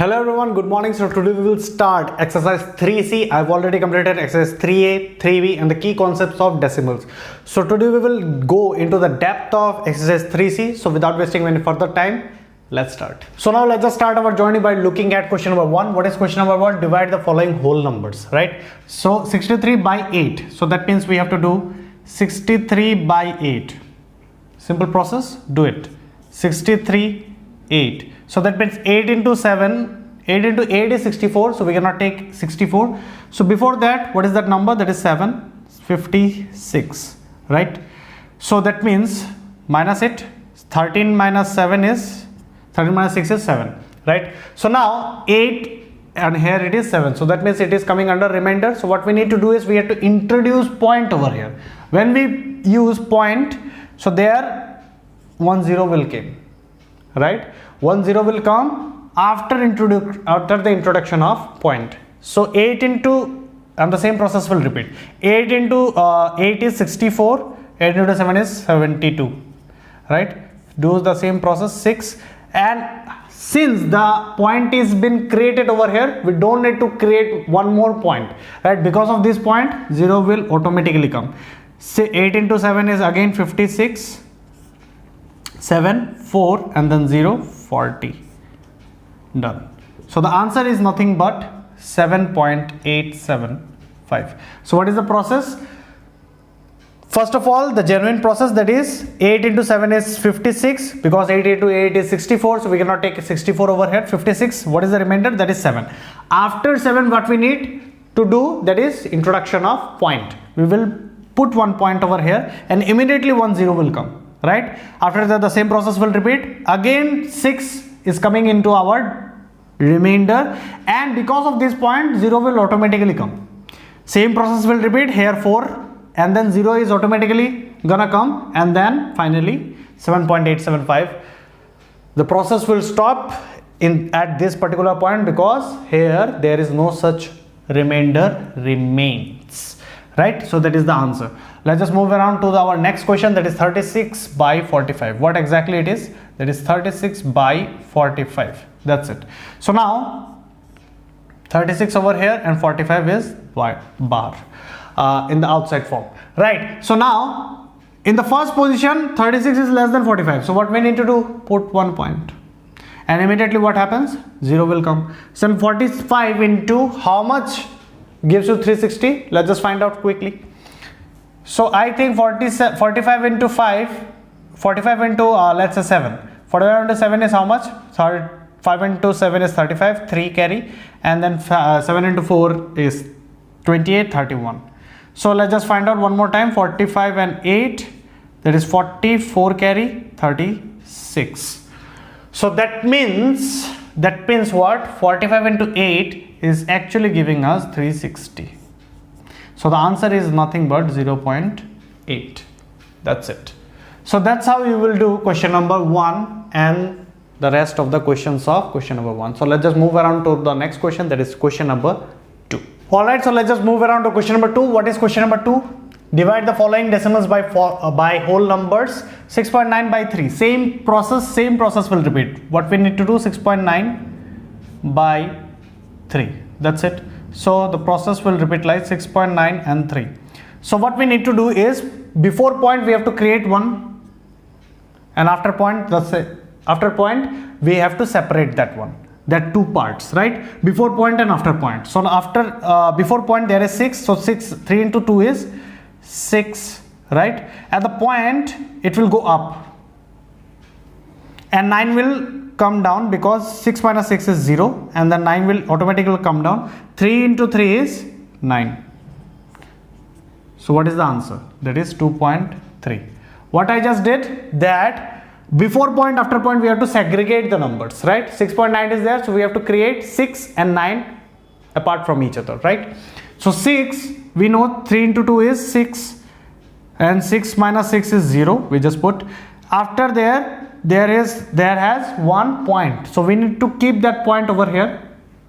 Hello everyone, good morning. So today we will start exercise 3C. I've already completed exercise 3A, 3B and the key concepts of decimals. So today we will go into the depth of exercise 3C. So without wasting any further time, let's start. So now let's just start our journey by looking at question number 1. What is question number 1? Divide the following whole numbers, right? So 63 by 8. So that means we have to do 63 by 8. Simple process, do it. 63, 8. So that means 8 into 7, 8 into 8 is 64. So we cannot take 64. So before that, what is that number? That is 7, 56, right? So that means minus it. 13 minus 7 is, 13 minus 6 is 7, right? So now 8 and here it is 7. So that means it is coming under remainder. So what we need to do is we have to introduce point over here. When we use point, so there 1 0 will come, right? 1 0 will come after the introduction of point. So 8 into, and the same process will repeat. 8 into 8 is 64, 8 into 7 is 72, right? Do the same process, 6. And since the point is been created over here, we don't need to create one more point, right? Because of this point, 0 will automatically come. Say 8 into 7 is again 56, 7, 4 and then 0, 40. Done. So the answer is nothing but 7.875. So what is the process? First of all, the genuine process, that is 8 into 7 is 56, because 8 into 8 is 64, so we cannot take 64 over here. 56, what is the remainder? That is 7. After 7, what we need to do, that is introduction of point. We will put one point over here and immediately 1 0 will come, right? After that, the same process will repeat. Again 6 is coming into our remainder, and because of this point 0 will automatically come. Same process will repeat here, 4 and then 0 is automatically gonna come, and then finally 7.875. the process will stop at this particular point because here there is no such remainder remains, right? So that is the answer. Let's just move around to our next question, that is 36 by 45. What exactly it is? That is 36 by 45. That's it. So now 36 over here and 45 is bar in the outside form, right? So now in the first position 36 is less than 45. So what we need to do? Put one point. And immediately what happens? 0 will come. So 45 into how much gives you 360? Let's just find out quickly. So I think 45 into 5, 45 into let's say 7. 45 into 7 is how much? 5 into 7 is 35, 3 carry, and then 7 into 4 is 28, 31. So let's just find out one more time. 45 and 8, that is 44 carry, 36. So that means what? 45 into 8 is actually giving us 360. So the answer is nothing but 0.8. That's it. So that's how you will do question number 1 and the rest of the questions of question number 1. So let's just move around to the next question, that is question number 2. Alright, so let's just move around to question number 2. What is question number 2? Divide the following decimals by whole numbers. 6.9 by 3. Same process will repeat. What we need to do? 6.9 by 3. That's it. So the process will repeat like 6.9 and 3. So what we need to do is, before point we have to create one, and after point, we have to separate that one, that two parts, right? Before point and after point. So after before point there is 6, so 3 into 2 is 6, right? At the point it will go up and 9 will come down, because 6 minus 6 is 0, and then 9 will automatically come down. 3 into 3 is 9. So what is the answer? That is 2.3. What I just did, that before point, after point, we have to segregate the numbers, right? 6.9 is there, so we have to create 6 and 9 apart from each other, right? So 6, we know 3 into 2 is 6, and 6 minus 6 is 0. We just put. After there has one point, so we need to keep that point over here.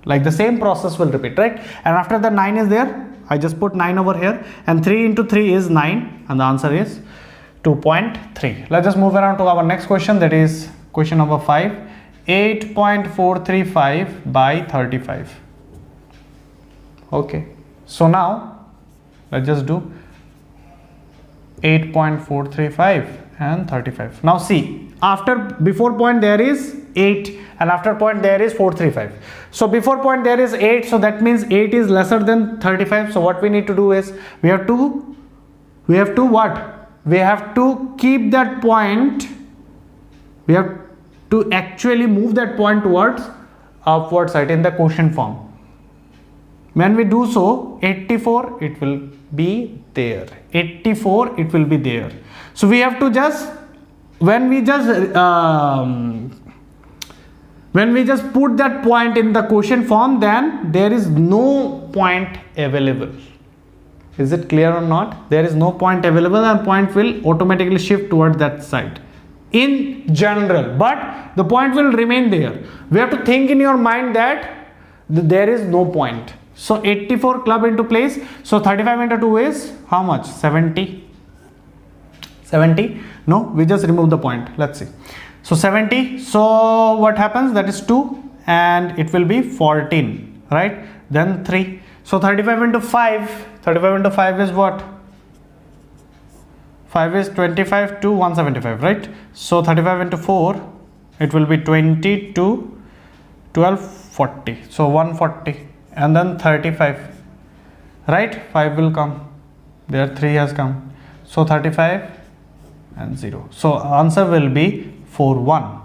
Like the same process will repeat, right? And after the 9 is there, I just put 9 over here, and 3 into 3 is 9, and the answer is 2.3. Let's just move around to our next question, that is question number 5. 8.435 by 35. Okay, so now let's just do 8.435 and 35. Now see, before point there is 8 and after point there is 435. So before point there is 8, so that means 8 is lesser than 35. So what we need to do is we have to keep that point, we have to actually move that point towards upward side in the quotient form. When we do so, 84 it will be there, 84 it will be there. So we have to just when we just put that point in the quotient form, then there is no point available. Is it clear or not? There is no point available and point will automatically shift towards that side in general, but the point will remain there. We have to think in your mind that there is no point. So 84 club into place. So 35 into 2 is how much? 70. No, we just remove the point. Let's see. So 70. So what happens? That is 2 and it will be 14, right? Then 3. So 35 into 5. 35 into 5 is what? 5 is 25 to 175, right? So 35 into 4, it will be 20 to 12, 40. So 140 and then 35, right? 5 will come. There 3 has come. So 35 and 0. So answer will be 41.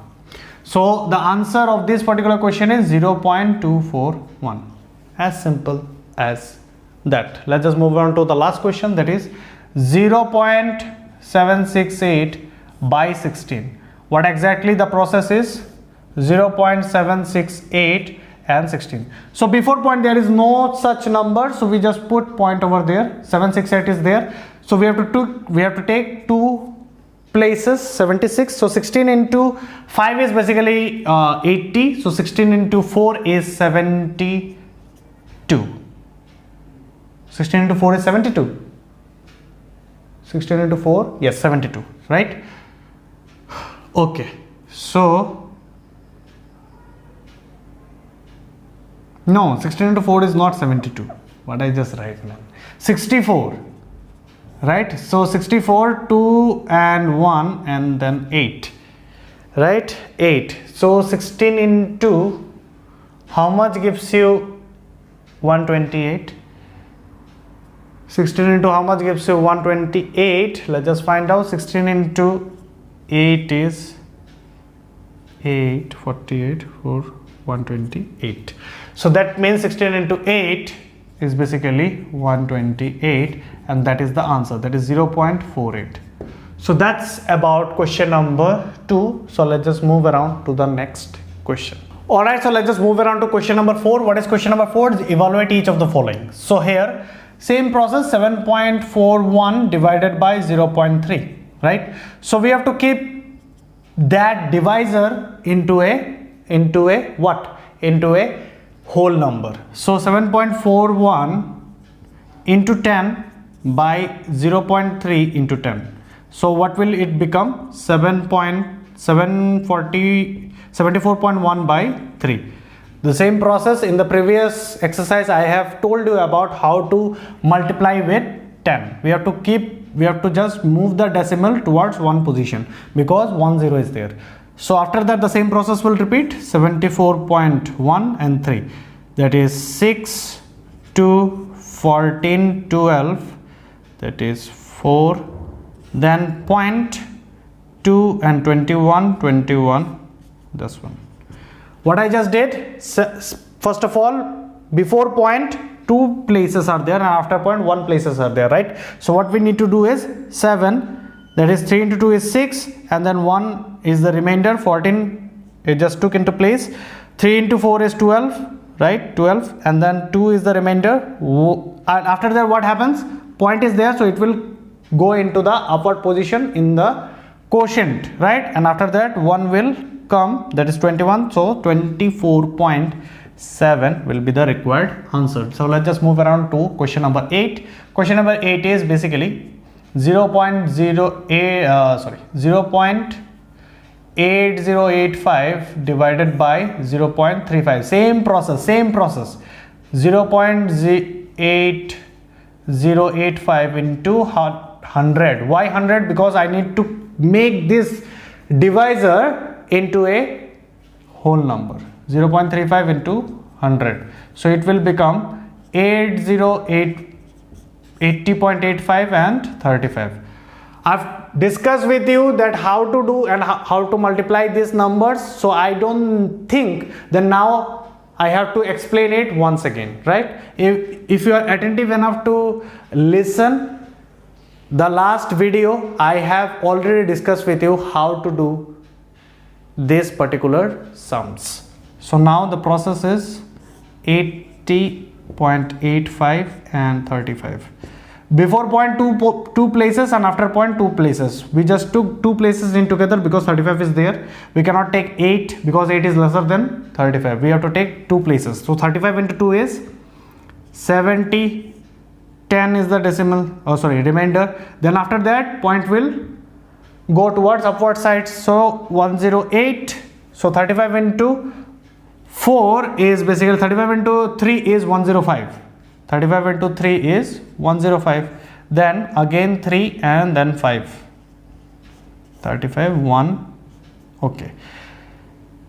So the answer of this particular question is 0.241. As simple as that. Let's just move on to the last question, that is 0.768 by 16. What exactly the process is? 0.768 and 16. So before point there is no such number, so we just put point over there. 768 is there, so we have to take two places, 76. So 16 into 5 is basically 80. So 16 into 4 is 72. 16 into 4 is 72. 16 into 4, yes, 72, right? Okay, so no, 16 into 4 is not 72. What I just write, man? 64, right? So 64, 2 and 1 and then 8, right? 8. So 16 into how much gives you 128? 16 into how much gives you 128? Let's just find out. 16 into 8 is 8, 48 for 128. So that means 16 into 8 is basically 128, and that is the answer. That is 0.48. So that's about question number 2. So let's just move around to the next question. Alright, so let's just move around to question number 4. What is question number 4? Evaluate each of the following. So here, same process, 7.41 divided by 0.3, right? So we have to keep that divisor into a what? Into a whole number. So 7.41 into 10 by 0.3 into 10. So what will it become? 74.1 by 3. The same process in the previous exercise I have told you about how to multiply with 10. We have to just move the decimal towards one position because 10 is there. So after that the same process will repeat. 74.1 and 3, that is 6, 2, 14, 12, that is 4, then 0.2 and 21, this one. What I just did, first of all, before point 2 places are there and after point 1 places are there, right? So what we need to do is 7, that is 3 into 2 is 6, and then 1 is the remainder, 14 it just took into place. 3 into 4 is 12, right? 12, and then 2 is the remainder. And after that what happens? Point is there, so it will go into the upward position in the quotient, right? And after that 1 will come, that is 21. So 24.7 will be the required answer. So let's just move around to question number 8. Question number 8 is basically 0.8 8085 divided by 0.35. Same process. 0.8085 into 100. Why 100? Because I need to make this divisor into a whole number. 0.35 into 100. So it will become 80.85 and 35. I've discussed with you that how to do and how to multiply these numbers, so I don't think that now I have to explain it once again, right? If you are attentive enough to listen, the last video I have already discussed with you how to do this particular sums. So now the process is 80.85 and 35. Before point two places and after point 2 places, we just took 2 places in together because 35 is there. We cannot take 8 because 8 is lesser than 35. We have to take 2 places. So 35 into 2 is 70. 10 is the decimal, remainder. Then after that point will go towards upward side. So 108. So 35 into 4 is basically 35 into 3 is 105. 35 into 3 is 105. Then again 3 and then 5. 35, 1. Okay.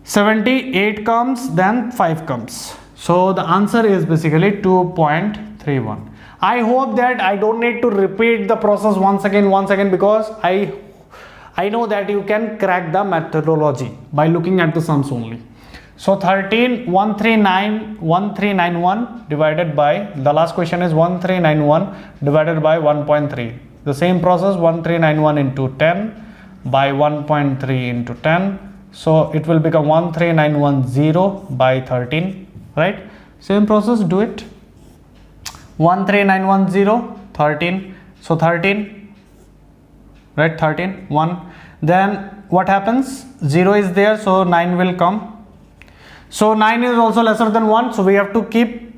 78 comes, then 5 comes. So the answer is basically 2.31. I hope that I don't need to repeat the process once again because I know that you can crack the methodology by looking at the sums only. So 1391 divided by, the last question is 1391 divided by 1.3. The same process, 1391 into 10 by 1.3 into 10. So it will become 13910 by 13, right? Same process, do it. 13910, 13. So 13, right? 13, 1. Then what happens? 0 is there, so 9 will come. So 9 is also lesser than 1, so we have to keep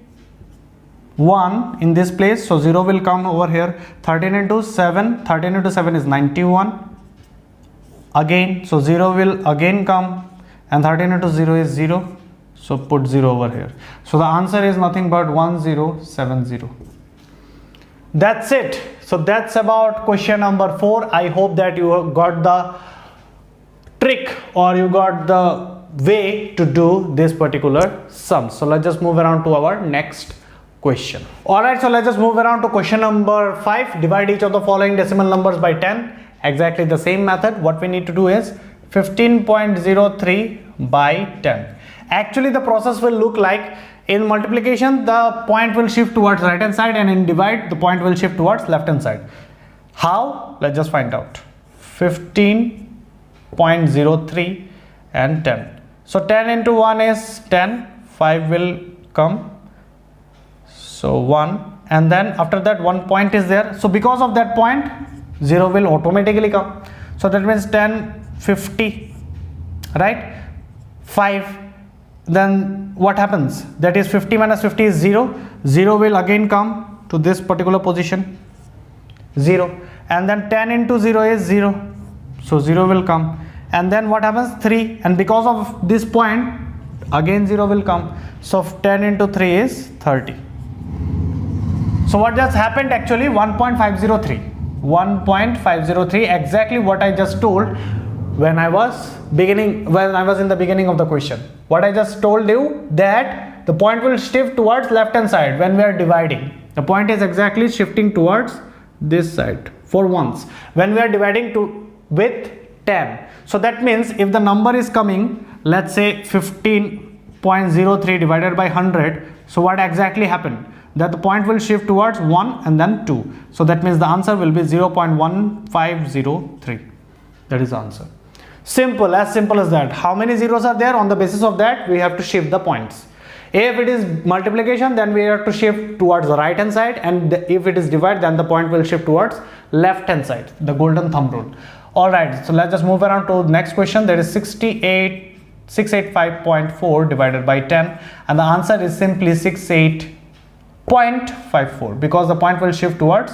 1 in this place, so 0 will come over here. 13 into 7 is 91 again, so 0 will again come, and 13 into 0 is 0, so put 0 over here. So the answer is nothing but 1070. That's it. So that's about question number 4. I hope that you got the trick or you got the way to do this particular sum. So let's just move around to our next question. Alright, so let's just move around to question number 5. Divide each of the following decimal numbers by 10. Exactly the same method. What we need to do is 15.03 by 10. Actually the process will look like, in multiplication the point will shift towards right hand side, and in divide the point will shift towards left hand side. How? Let's just find out. 15.03 and 10. So 10 into 1 is 10, 5 will come, so 1, and then after that 1 point is there, so because of that point 0 will automatically come. So that means 10, 50, right? 5, then what happens? That is 50 minus 50 is 0, 0 will again come to this particular position, 0, and then 10 into 0 is 0, so 0 will come. And then what happens? 3, and because of this point again 0 will come, so 10 into 3 is 30. So what just happened? Actually 1.503, exactly what I just told when I was in the beginning of the question. What I just told you, that the point will shift towards left hand side when we are dividing. The point is exactly shifting towards this side for once when we are dividing with 10. So that means if the number is coming, let's say 15.03 divided by 100, so what exactly happened? That the point will shift towards 1 and then 2. So that means the answer will be 0.1503. That is the answer. Simple, as simple as that. How many zeros are there? On the basis of that, we have to shift the points. If it is multiplication, then we have to shift towards the right hand side, and if it is divide, then the point will shift towards left hand side, the golden thumb rule. Alright, so let's just move around to the next question. That is 685.4 divided by 10, and the answer is simply 68.54 because the point will shift towards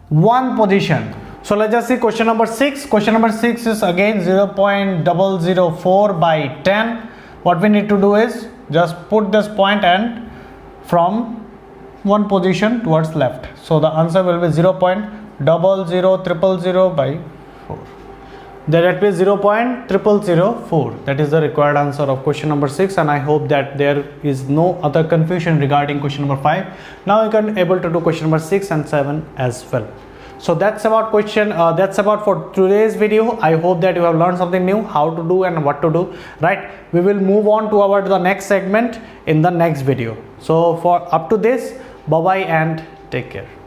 one position. So let's just see question number 6. Question number 6 is again 0.004 by 10. What we need to do is just put this point and from one position towards left. So the answer will be 0.00000 by 4. That will be 0.0004. That is the required answer of question number 6, and I hope that there is no other confusion regarding question number 5. Now you can able to do question number 6 and 7 as well. So that's about for today's video. I hope that you have learned something new, how to do and what to do, right? We will move on to the next segment in the next video. So for up to this, bye bye and take care.